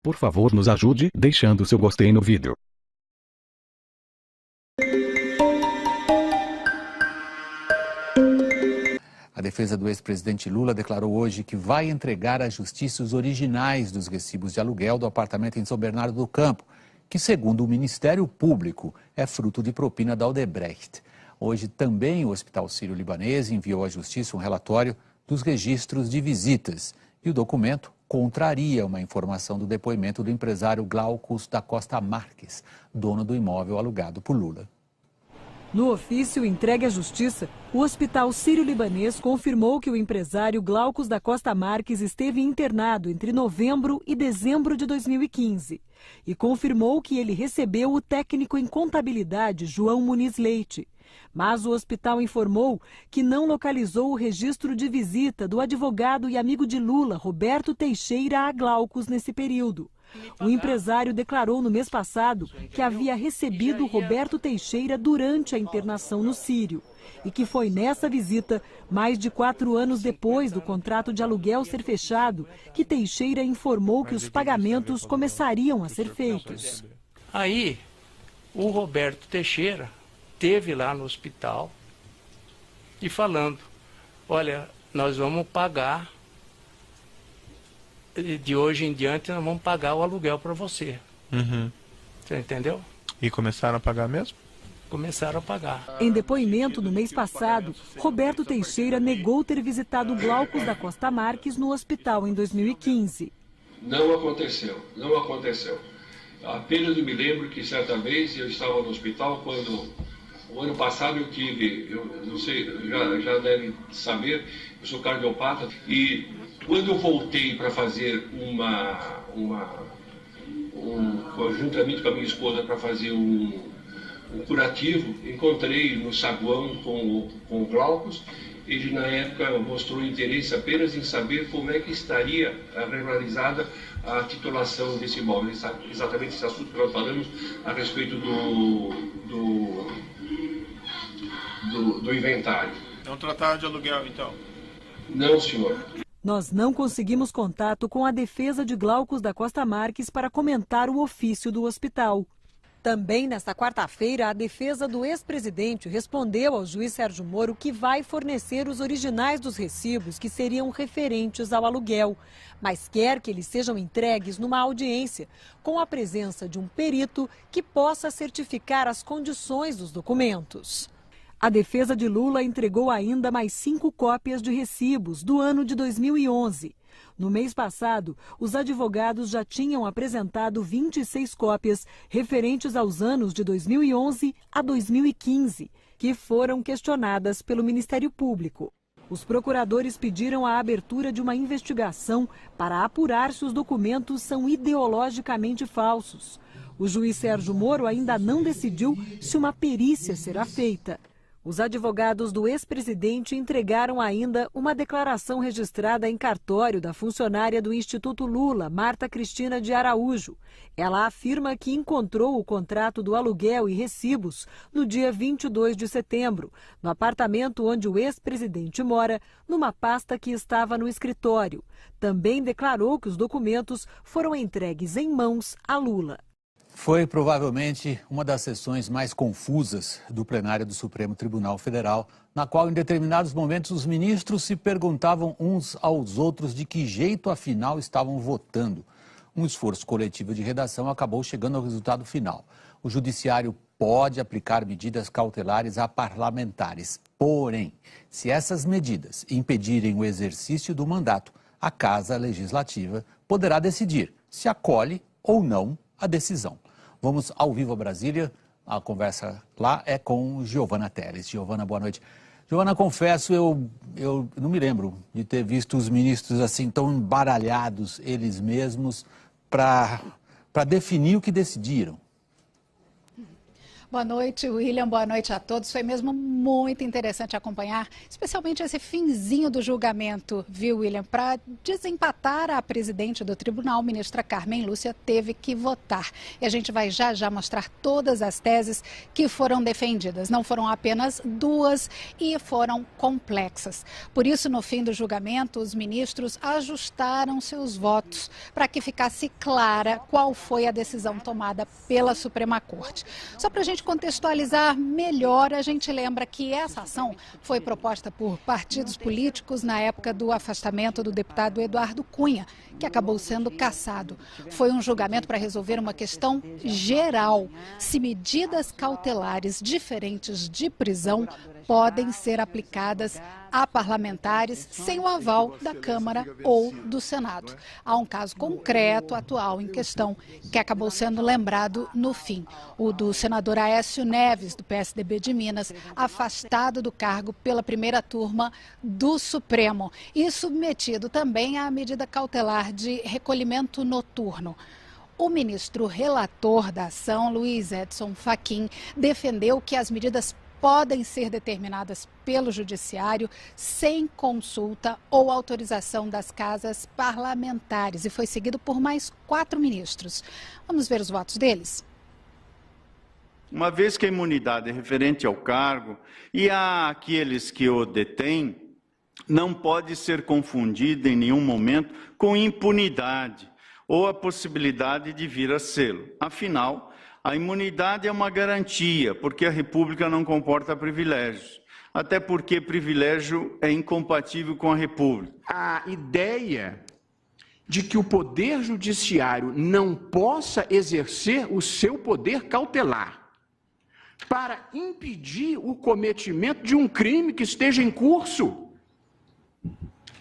Por favor, nos ajude deixando seu gostei no vídeo. A defesa do ex-presidente Lula declarou hoje que vai entregar à justiça os originais dos recibos de aluguel do apartamento em São Bernardo do Campo, que, segundo o Ministério Público, é fruto de propina da Odebrecht. Hoje também o Hospital Sírio-Libanês enviou à justiça um relatório dos registros de visitas. E o documento contraria uma informação do depoimento do empresário Glaucus da Costa Marques, dono do imóvel alugado por Lula. No ofício entregue à Justiça, o Hospital Sírio-Libanês confirmou que o empresário Glaucus da Costa Marques esteve internado entre novembro e dezembro de 2015 e confirmou que ele recebeu o técnico em contabilidade João Muniz Leite. Mas o hospital informou que não localizou o registro de visita do advogado e amigo de Lula, Roberto Teixeira, a Glaucus nesse período. O empresário declarou no mês passado que havia recebido Roberto Teixeira durante a internação no Sírio e que foi nessa visita, mais de 4 anos depois do contrato de aluguel ser fechado, que Teixeira informou que os pagamentos começariam a ser feitos. Aí, o Roberto Teixeira esteve lá no hospital e falando, olha, nós vamos pagar, de hoje em diante nós vamos pagar o aluguel para você. Você entendeu? E começaram a pagar mesmo? Começaram a pagar. Em depoimento no mês passado, Roberto Teixeira negou ter visitado Glaucus da Costa Marques no hospital em 2015. Não aconteceu, não aconteceu. Apenas eu me lembro que certa vez eu estava no hospital quando, o ano passado eu tive, eu não sei, já devem saber, eu sou cardiopata e quando eu voltei para fazer juntamente com a minha esposa para fazer um curativo, encontrei no saguão com o Glaucus. Ele, na época, mostrou interesse apenas em saber como é que estaria regularizada a titulação desse imóvel. Exatamente esse assunto que nós falamos a respeito do inventário. Não trataram de aluguel, então? Não, senhor. Nós não conseguimos contato com a defesa de Glaucus da Costa Marques para comentar o ofício do hospital. Também nesta quarta-feira, a defesa do ex-presidente respondeu ao juiz Sérgio Moro que vai fornecer os originais dos recibos que seriam referentes ao aluguel, mas quer que eles sejam entregues numa audiência, com a presença de um perito que possa certificar as condições dos documentos. A defesa de Lula entregou ainda mais 5 cópias de recibos do ano de 2011. No mês passado, os advogados já tinham apresentado 26 cópias referentes aos anos de 2011 a 2015, que foram questionadas pelo Ministério Público. Os procuradores pediram a abertura de uma investigação para apurar se os documentos são ideologicamente falsos. O juiz Sérgio Moro ainda não decidiu se uma perícia será feita. Os advogados do ex-presidente entregaram ainda uma declaração registrada em cartório da funcionária do Instituto Lula, Marta Cristina de Araújo. Ela afirma que encontrou o contrato do aluguel e recibos no dia 22 de setembro, no apartamento onde o ex-presidente mora, numa pasta que estava no escritório. Também declarou que os documentos foram entregues em mãos a Lula. Foi provavelmente uma das sessões mais confusas do plenário do Supremo Tribunal Federal, na qual em determinados momentos os ministros se perguntavam uns aos outros de que jeito afinal estavam votando. Um esforço coletivo de redação acabou chegando ao resultado final. O judiciário pode aplicar medidas cautelares a parlamentares. Porém, se essas medidas impedirem o exercício do mandato, a Casa Legislativa poderá decidir se acolhe ou não a decisão. Vamos ao vivo a Brasília. A conversa lá é com Giovana Teles. Giovana, boa noite. Giovana, confesso, eu não me lembro de ter visto os ministros assim tão embaralhados eles mesmos para definir o que decidiram. Boa noite, William. Boa noite a todos. Foi mesmo muito interessante acompanhar, especialmente esse finzinho do julgamento, viu, William? Para desempatar a presidente do tribunal, ministra Carmen Lúcia, teve que votar. E a gente vai já já mostrar todas as teses que foram defendidas. Não foram apenas duas e foram complexas. Por isso, no fim do julgamento, os ministros ajustaram seus votos para que ficasse clara qual foi a decisão tomada pela Suprema Corte. Só para a gente contextualizar melhor, a gente lembra que essa ação foi proposta por partidos políticos na época do afastamento do deputado Eduardo Cunha, que acabou sendo cassado. Foi um julgamento para resolver uma questão geral: se medidas cautelares diferentes de prisão podem ser aplicadas a parlamentares sem o aval da Câmara ou do Senado. Há um caso concreto, atual, em questão, que acabou sendo lembrado no fim: o do senador Aécio Neves, do PSDB de Minas, afastado do cargo pela primeira turma do Supremo e submetido também à medida cautelar de recolhimento noturno. O ministro relator da ação, Luiz Edson Fachin, defendeu que as medidas podem ser determinadas pelo Judiciário sem consulta ou autorização das casas parlamentares, e foi seguido por mais 4 ministros. Vamos ver os votos deles? Uma vez que a imunidade é referente ao cargo e há aqueles que o detêm, não pode ser confundida em nenhum momento com impunidade ou a possibilidade de vir a sê-lo. Afinal, a imunidade é uma garantia, porque a República não comporta privilégios, até porque privilégio é incompatível com a República. A ideia de que o Poder Judiciário não possa exercer o seu poder cautelar para impedir o cometimento de um crime que esteja em curso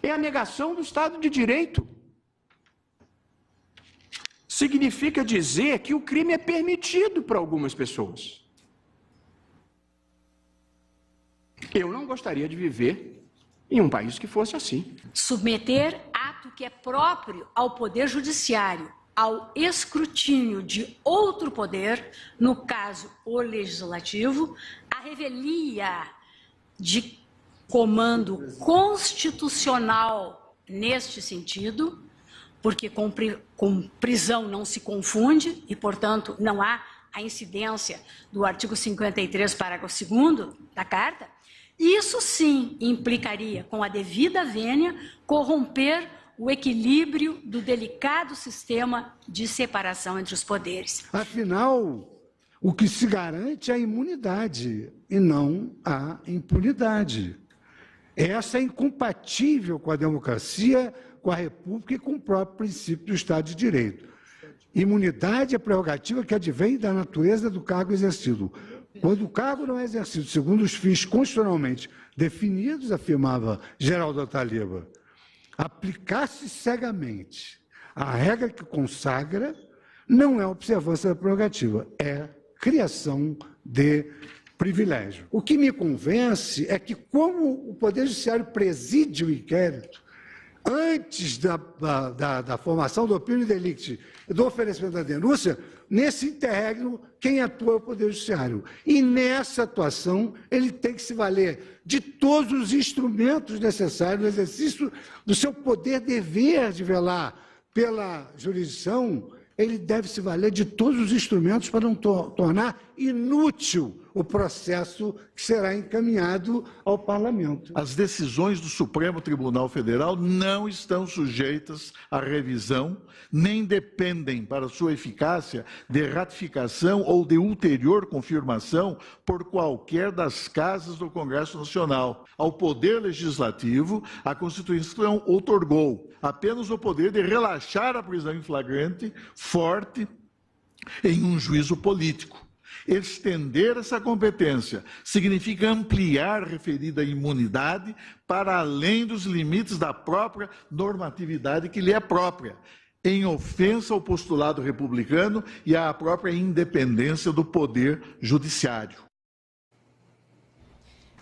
é a negação do Estado de Direito. Significa dizer que o crime é permitido para algumas pessoas. Eu não gostaria de viver em um país que fosse assim. Submeter ato que é próprio ao Poder Judiciário ao escrutínio de outro poder, no caso o Legislativo, a revelia de comando constitucional neste sentido, porque com prisão não se confunde e, portanto, não há a incidência do artigo 53, parágrafo 2º da Carta. Isso sim implicaria, com a devida vênia, corromper o equilíbrio do delicado sistema de separação entre os poderes. Afinal, o que se garante é a imunidade e não a impunidade. Essa é incompatível com a democracia, com a República e com o próprio princípio do Estado de Direito. Imunidade é prerrogativa que advém da natureza do cargo exercido. Quando o cargo não é exercido segundo os fins constitucionalmente definidos, afirmava Geraldo Ataliba, aplicar-se cegamente a regra que consagra não é observância da prerrogativa, é criação de privilégio. O que me convence é que, como o Poder Judiciário preside o inquérito, antes da formação do opinião delicti e do oferecimento da denúncia, nesse interregno, quem atua é o Poder Judiciário. E nessa atuação, ele tem que se valer de todos os instrumentos necessários no exercício do seu poder-dever de velar pela jurisdição. Ele deve se valer de todos os instrumentos para não tornar inútil o processo que será encaminhado ao Parlamento. As decisões do Supremo Tribunal Federal não estão sujeitas à revisão, nem dependem para sua eficácia de ratificação ou de ulterior confirmação por qualquer das casas do Congresso Nacional. Ao Poder Legislativo, a Constituição outorgou apenas o poder de relaxar a prisão em flagrante forte em um juízo político. Estender essa competência significa ampliar a referida imunidade para além dos limites da própria normatividade que lhe é própria, em ofensa ao postulado republicano e à própria independência do Poder Judiciário.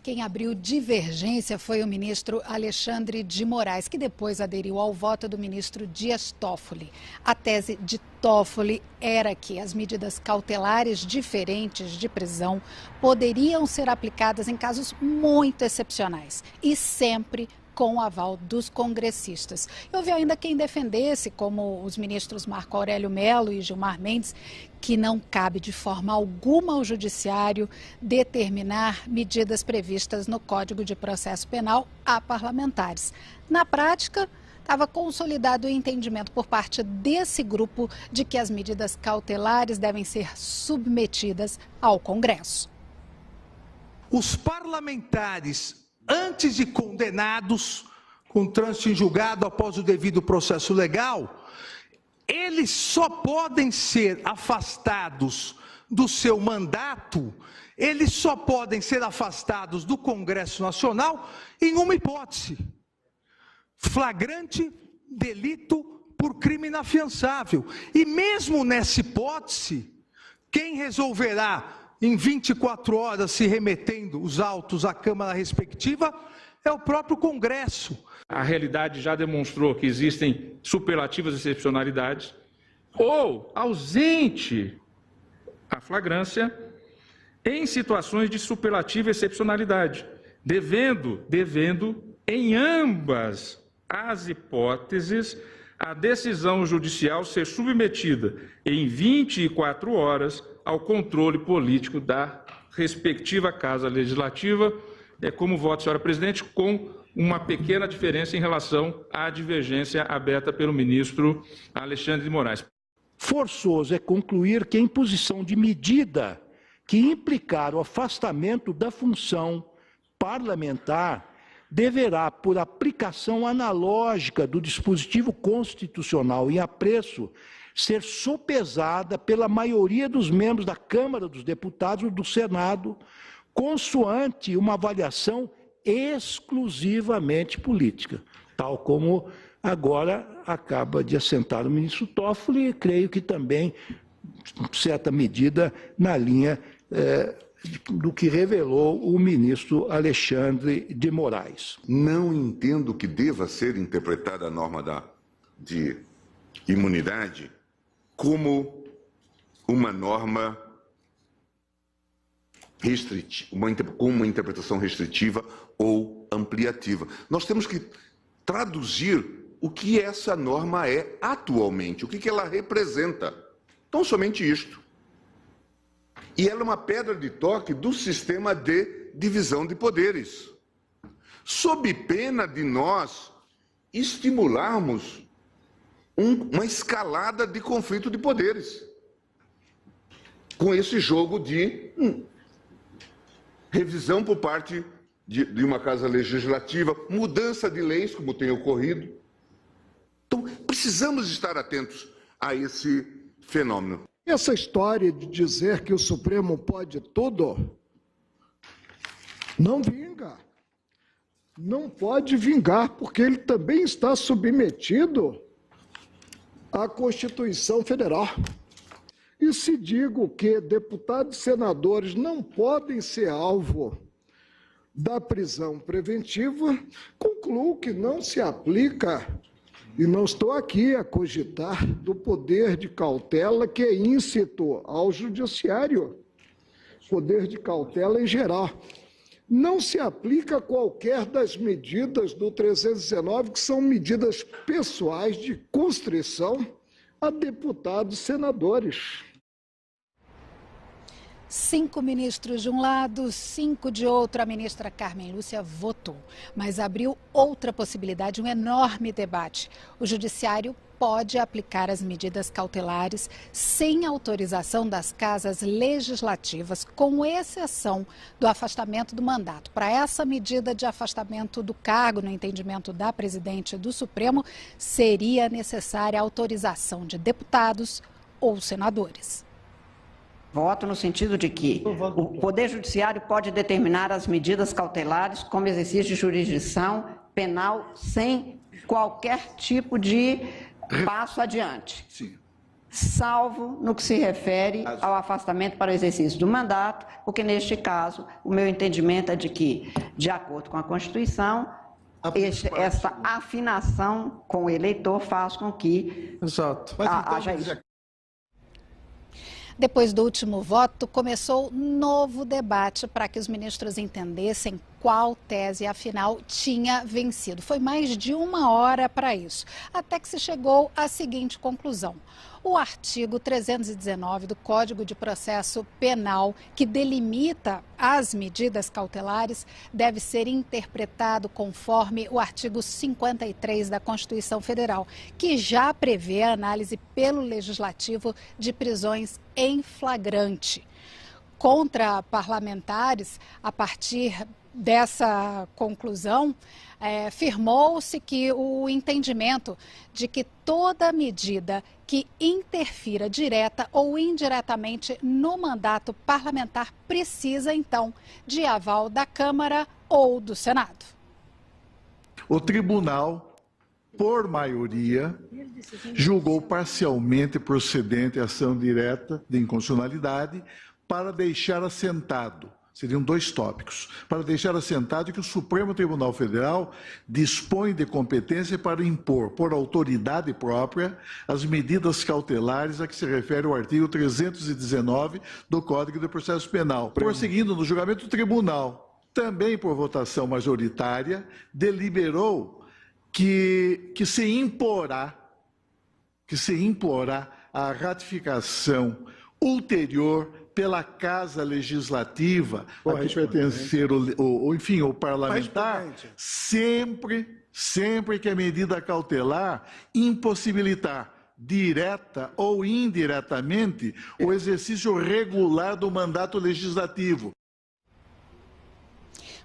Quem abriu divergência foi o ministro Alexandre de Moraes, que depois aderiu ao voto do ministro Dias Toffoli. A tese de Toffoli era que as medidas cautelares diferentes de prisão poderiam ser aplicadas em casos muito excepcionais e sempre com o aval dos congressistas. Houve ainda quem defendesse, como os ministros Marco Aurélio Mello e Gilmar Mendes, que não cabe de forma alguma ao judiciário determinar medidas previstas no Código de Processo Penal a parlamentares. Na prática, estava consolidado o entendimento por parte desse grupo de que as medidas cautelares devem ser submetidas ao Congresso. Os parlamentares, antes de condenados, com trânsito em julgado após o devido processo legal, eles só podem ser afastados do seu mandato, eles só podem ser afastados do Congresso Nacional em uma hipótese: flagrante delito por crime inafiançável. E mesmo nessa hipótese, quem resolverá em 24 horas, se remetendo os autos à Câmara respectiva, é o próprio Congresso. A realidade já demonstrou que existem superlativas excepcionalidades, ou ausente a flagrância em situações de superlativa excepcionalidade, devendo, em ambas as hipóteses, a decisão judicial ser submetida em 24 horas ao controle político da respectiva Casa Legislativa, como voto, senhora presidente, com uma pequena diferença em relação à divergência aberta pelo ministro Alexandre de Moraes. Forçoso é concluir que a imposição de medida que implicar o afastamento da função parlamentar deverá, por aplicação analógica do dispositivo constitucional em apreço, ser sopesada pela maioria dos membros da Câmara dos Deputados ou do Senado, consoante uma avaliação exclusivamente política, tal como agora acaba de assentar o ministro Toffoli, e creio que também, em certa medida, na linha do que revelou o ministro Alexandre de Moraes. Não entendo que deva ser interpretada a norma de imunidade como uma norma restritiva, com uma interpretação restritiva ou ampliativa. Nós temos que traduzir o que essa norma é atualmente, o que ela representa. Então, somente isto. E ela é uma pedra de toque do sistema de divisão de poderes, sob pena de nós estimularmos uma escalada de conflito de poderes, com esse jogo de revisão por parte de uma casa legislativa, mudança de leis, como tem ocorrido. Então, precisamos estar atentos a esse fenômeno. Essa história de dizer que o Supremo pode tudo não vinga. Não pode vingar, porque ele também está submetido à Constituição Federal. E se digo que deputados e senadores não podem ser alvo da prisão preventiva, concluo que não se aplica, e não estou aqui a cogitar, do poder de cautela que é íncito ao judiciário, poder de cautela em geral. Não se aplica qualquer das medidas do 319, que são medidas pessoais de constrição a deputados e senadores. 5 ministros de um lado, 5 de outro. A ministra Carmen Lúcia votou, mas abriu outra possibilidade, um enorme debate. O judiciário pode aplicar as medidas cautelares sem autorização das casas legislativas, com exceção do afastamento do mandato. Para essa medida de afastamento do cargo, no entendimento da presidente do Supremo, seria necessária a autorização de deputados ou senadores. Voto no sentido de que o Poder Judiciário pode determinar as medidas cautelares como exercício de jurisdição penal sem qualquer tipo de passo adiante. Sim. salvo no que se refere ao afastamento para o exercício do mandato, porque neste caso o meu entendimento é de que, de acordo com a Constituição, essa afinação com o eleitor faz com que haja isso. Depois do último voto, começou novo debate para que os ministros entendessem qual tese, afinal, tinha vencido. Foi mais de 1 hora para isso, até que se chegou à seguinte conclusão. O artigo 319 do Código de Processo Penal, que delimita as medidas cautelares, deve ser interpretado conforme o artigo 53 da Constituição Federal, que já prevê a análise pelo Legislativo de prisões em flagrante. Contra parlamentares, a partir dessa conclusão, firmou-se que o entendimento de que toda medida que interfira direta ou indiretamente no mandato parlamentar precisa, então, de aval da Câmara ou do Senado. O tribunal, por maioria, julgou parcialmente procedente a ação direta de inconstitucionalidade para deixar assentado. Seriam 2 tópicos. Para deixar assentado que o Supremo Tribunal Federal dispõe de competência para impor, por autoridade própria, as medidas cautelares a que se refere o artigo 319 do Código de Processo Penal. Prosseguindo no julgamento, o tribunal, também por votação majoritária, deliberou que se imporá a ratificação ulterior pela Casa Legislativa, a que pertencer o parlamentar, sempre que a medida cautelar impossibilitar direta ou indiretamente o exercício regular do mandato legislativo.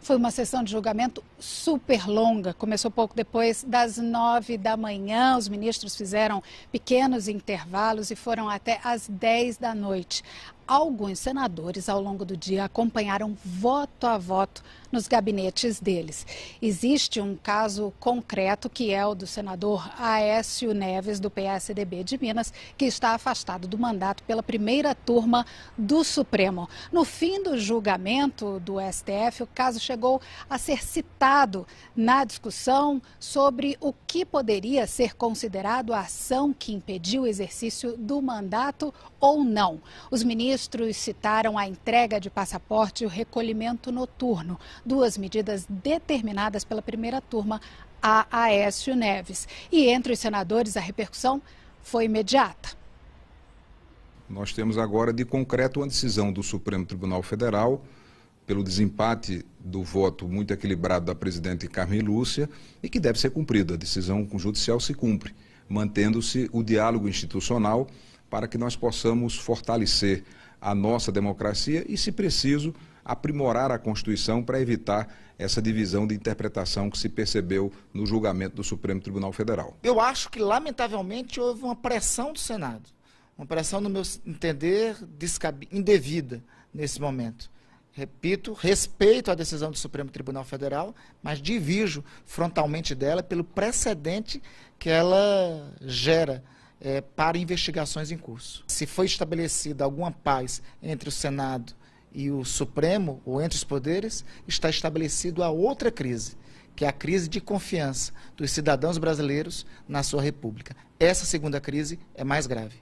Foi uma sessão de julgamento super longa, começou pouco depois das 9 da manhã, os ministros fizeram pequenos intervalos e foram até às 10 da noite. Alguns senadores, ao longo do dia, acompanharam voto a voto nos gabinetes deles. Existe um caso concreto, que é o do senador Aécio Neves, do PSDB de Minas, que está afastado do mandato pela primeira turma do Supremo. No fim do julgamento do STF, o caso chegou a ser citado na discussão sobre o que poderia ser considerado a ação que impediu o exercício do mandato ou não. Os ministros citaram a entrega de passaporte e o recolhimento noturno, 2 medidas determinadas pela primeira turma a Aécio Neves. E entre os senadores, a repercussão foi imediata. Nós temos agora de concreto uma decisão do Supremo Tribunal Federal, pelo desempate do voto muito equilibrado da presidente Carmen Lúcia, e que deve ser cumprida. A decisão judicial se cumpre, mantendo-se o diálogo institucional para que nós possamos fortalecer a nossa democracia e, se preciso, aprimorar a Constituição para evitar essa divisão de interpretação que se percebeu no julgamento do Supremo Tribunal Federal. Eu acho que, lamentavelmente, houve uma pressão do Senado, uma pressão, no meu entender, indevida nesse momento. Repito, respeito a decisão do Supremo Tribunal Federal, mas divirjo frontalmente dela pelo precedente que ela gera para investigações em curso. Se foi estabelecida alguma paz entre o Senado e o Supremo, ou entre os poderes, está estabelecido a outra crise, que é a crise de confiança dos cidadãos brasileiros na sua República. Essa segunda crise é mais grave.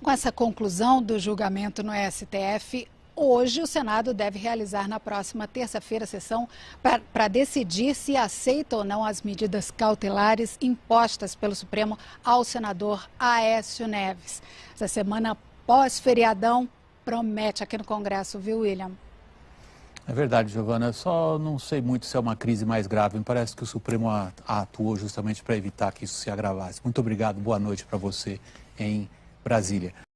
Com essa conclusão do julgamento no STF, hoje o Senado deve realizar na próxima terça-feira a sessão para decidir se aceita ou não as medidas cautelares impostas pelo Supremo ao senador Aécio Neves. Essa semana pós-feriadão promete aqui no Congresso, viu, William? É verdade, Giovana. Eu só não sei muito se é uma crise mais grave. Me parece que o Supremo atuou justamente para evitar que isso se agravasse. Muito obrigado. Boa noite para você em Brasília.